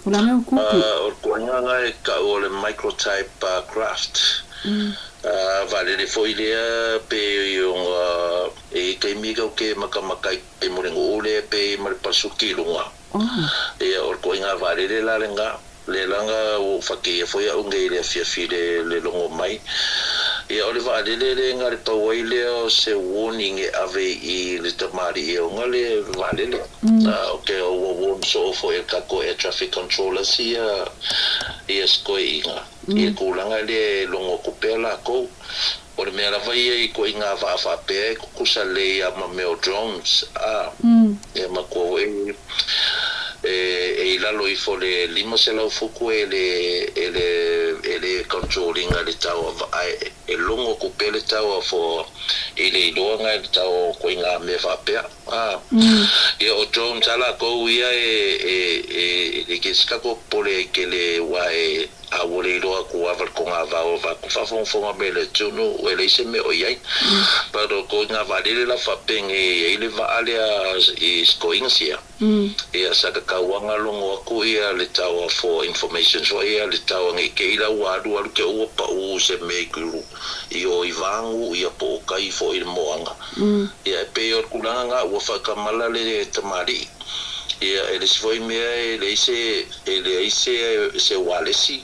Ula mea kuku. O kuanga e ka o le microtype craft. Vale le foi le pe yung e kai miga ke makamakai e morengo ole pe mal pasuki lunga. E o kuanga vale le la lenga le langa o fake foi a unge le fiafi le longo mai. E o le vale le ngare pawai le o se warning e ave I le tamari e o ngale vale le. Okay, o so foi e kako e traffic controller si e skoi inga. E kulanga le longo kupela ko o le mea lavai e ko inga va pe ko kusa le ama meo drones e mako e lalo I fo le lima se lau fuku e le controlling le tau e longo kupele tau fo e le iloanga le tau ko inga me va pe e o drones ala ko ia e ke skako pole ke le wa a wole loa ko aval ko nga va ko fa fon fon bele tunu o le se me o yai pero ko nga valele la fa peng e le va ale is coinsia e sa ka wanga longo ko ia le tawa for information so ia le tawa nge ke ila wa du al ke o pa o se me ku io ivangu ia po kai fo il moanga ia pe o kulanga o fa kamala le tamari ia ele foi me ele se walesi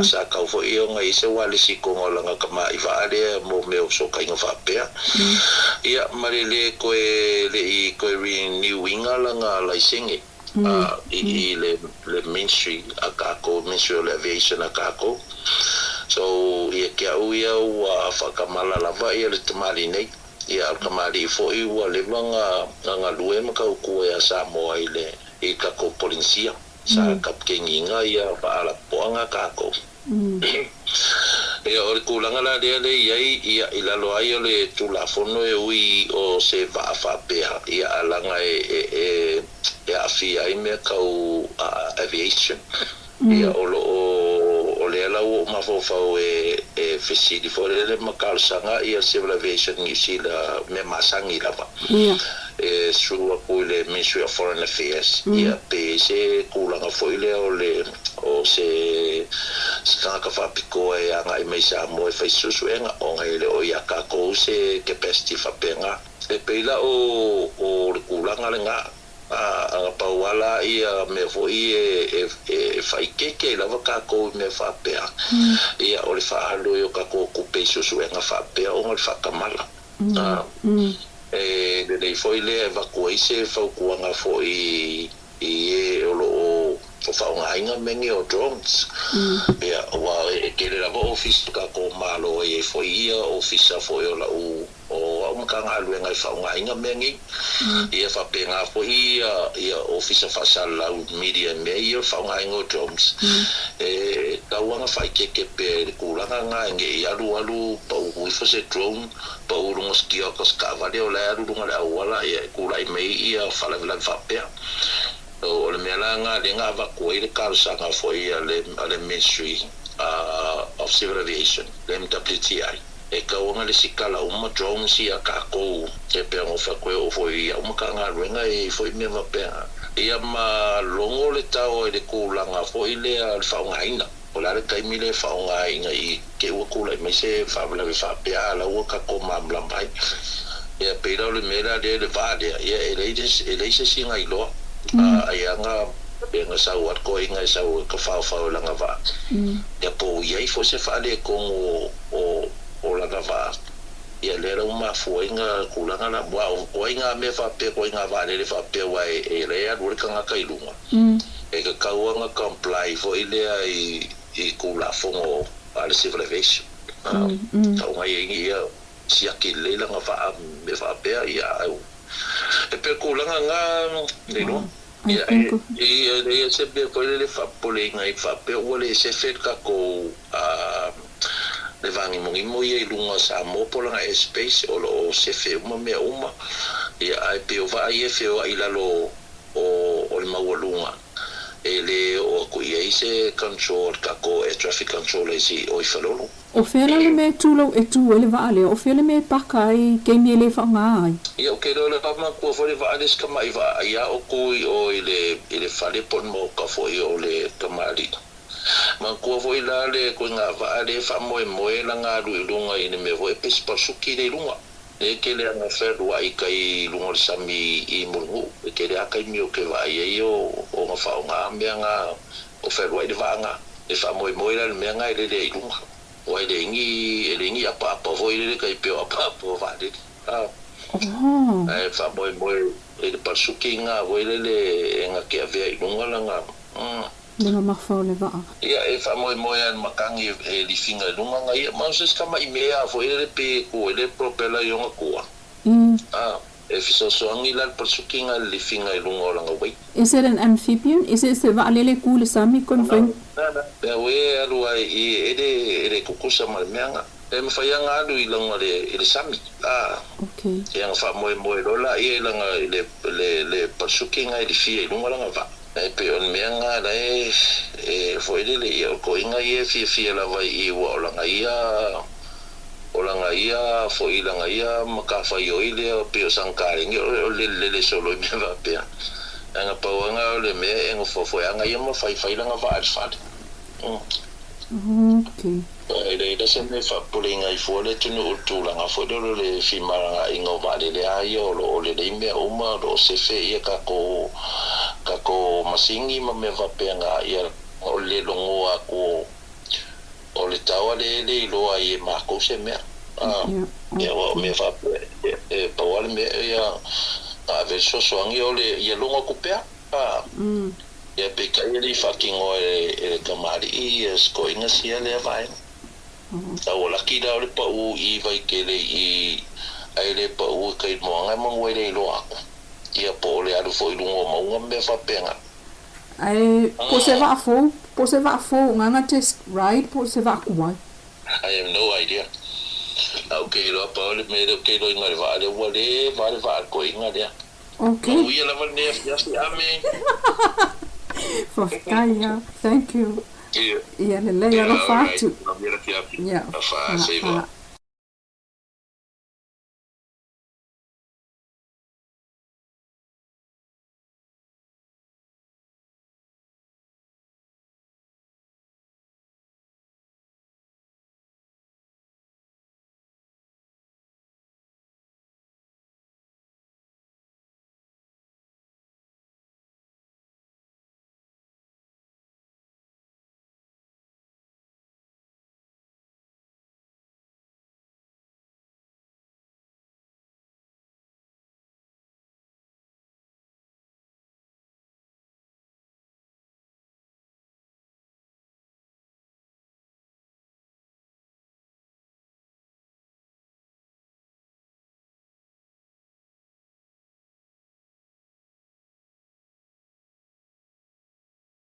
sa ka fo io nga se walesi ko ngolanga kama iva ale mo me so ka inga pea ia marele ko le renewing langa license le ministry akako ministry of aviation akako so ia ke uia wa fa kamala lava ia le tamali nei ia kamali fo I wa le nga lue maka ku ya sa mo ile I ka ko policia sa kapkenginga ia pa ala poanga ka ko ia o kulanga la de ia ila lo ai le tu la fono e ui o se va fa pe ia alanga e afia I me ka aviation ia o le ala o mafo e fesidi fo le makalsanga ia civil aviation New Zealand me masangi lava e through le Ministry of Foreign Affairs ia pe se kulanga fo ile o se ska ka fa piko e anga I mai sa mo e fai susu enga o ngai le o ia ka ko se capacity fa penga e pe la o kulanga le nga a pauala ia me foi e fai ke la ka ko me fa pe ia o le fa lo yo ka ko pe susu enga fa pe o ngai fa kamala e le foi le evacuation fa ku anga foi o lo o fa nga inga mengi o drones ia wa ke le la office ka ko malo e foi ia office foi o la o ka nga lu nga fa nga inga mengi ia fa penga foi ia office fa sala media me ia fa nga inga drones e ka wa nga fa ke pe ku la nga nge ia lu pa u fo se drone pa u ngo skia ko ska va le la lu nga wala ia ku la me ia fa la fa pe o le melanga le nga va ko ile ka sanga foi le ministry of civil aviation le MWTI e ka wanga le sikala uma drones ia ka ko te pe ngo fa ko o foi ia uma ka nga renga e foi me va pe ia ma longo le tao e le kulanga foi le al fa nga ina o la kai mile fa nga ina I ke o kula me se fa bla fa pe ala o ka ko ma bla mai ia pe le mela de va de ia ele se singa ilo ayanga benga sa wat ko inga sa ka fa langa va ya po ia fo se fa le ko o langa va ia le uma fo inga kulanga na bua ko inga me fa pe ko inga va le fa pe wa e le ya ru ka nga ka ilunga e ka nga comply fo ile I kula fo o al civil aviation ka nga ia si akile langa va me fa pe ia e pe kulanga nga le no ia se be ko le fa pole ngai fa pe o le se fet ka ko le vangi mo ia lunga sa mo pola nga space o se fe me uma ia ai pe o va ia fe o ila lo o le mawalunga ele o ko ia se control ka ko e traffic control si o falolo o fela le me tulo e tu ele vale o fela me pakai ke mi le fa ngai ia ke lo le pa ma ko fo le vale ska mai va ia o ko o ile fale pon mo ka fo o le kamali ma ko fo ila le ko nga va le fa mo la nga lu lunga ine me vo e pes pa suki le lunga e ke le nga fe lu ai kai lunga sami I mulungu e ke le akai mi o ke va ia o nga fa nga me nga o fe lu ai de va nga e fa mo la me nga ile le lunga o ile ngi apa vo ile kai pe apa va de e fa mo e pa suki nga vo ile le nga ke ave lunga la nga Dengan mafau le va. Ia e fa mo an makangi e li finga lunga nga ia ma se skama I mea fo ele pe ko ele propela yo nga ko. E fiso so angi lan persukinga li finga lunga nga wai. Is it an amphibian? Is it se va lele ku le sami konfen? Ya we alu ai ele kukusa mal meanga. E me fa yanga alu ilanga le sami. Okay. Yang fa mo lola ia langa le persukinga li fi lunga nga va. E pe on meanga da e foi le ia ko inga ia fi la vai I wa langa ia foi langa ia maka fa yo ile pe sankari le solo me va pe anga pa wanga le me engo fo anga ia mo fai langa va alfad okay ele se me fa pulinga I fo le tunu utulanga fo le fi maranga ingo va le ayo lo le me uma do se fe ia kako masingi ma me va penga ia o le longo ako o le tawa le lo ai ma ko se me ia o me va e pa wale me ia a ve so angi o le ia longo ko pe ia pe ka ele fucking o e kamari I sko inga sia le vai ta o la kida o le pa u I vai ke le I ai le pa u kai mo nga mo le lo ako ia po le alu foi lungo mo me fa penga ai po se va fo nga test ride po se va kuai I have no idea okay lo pa le me okay lo inga va ko inga dia okay no ia la ne ya si ame Fofkaya thank you ia le le lo fatu fa se va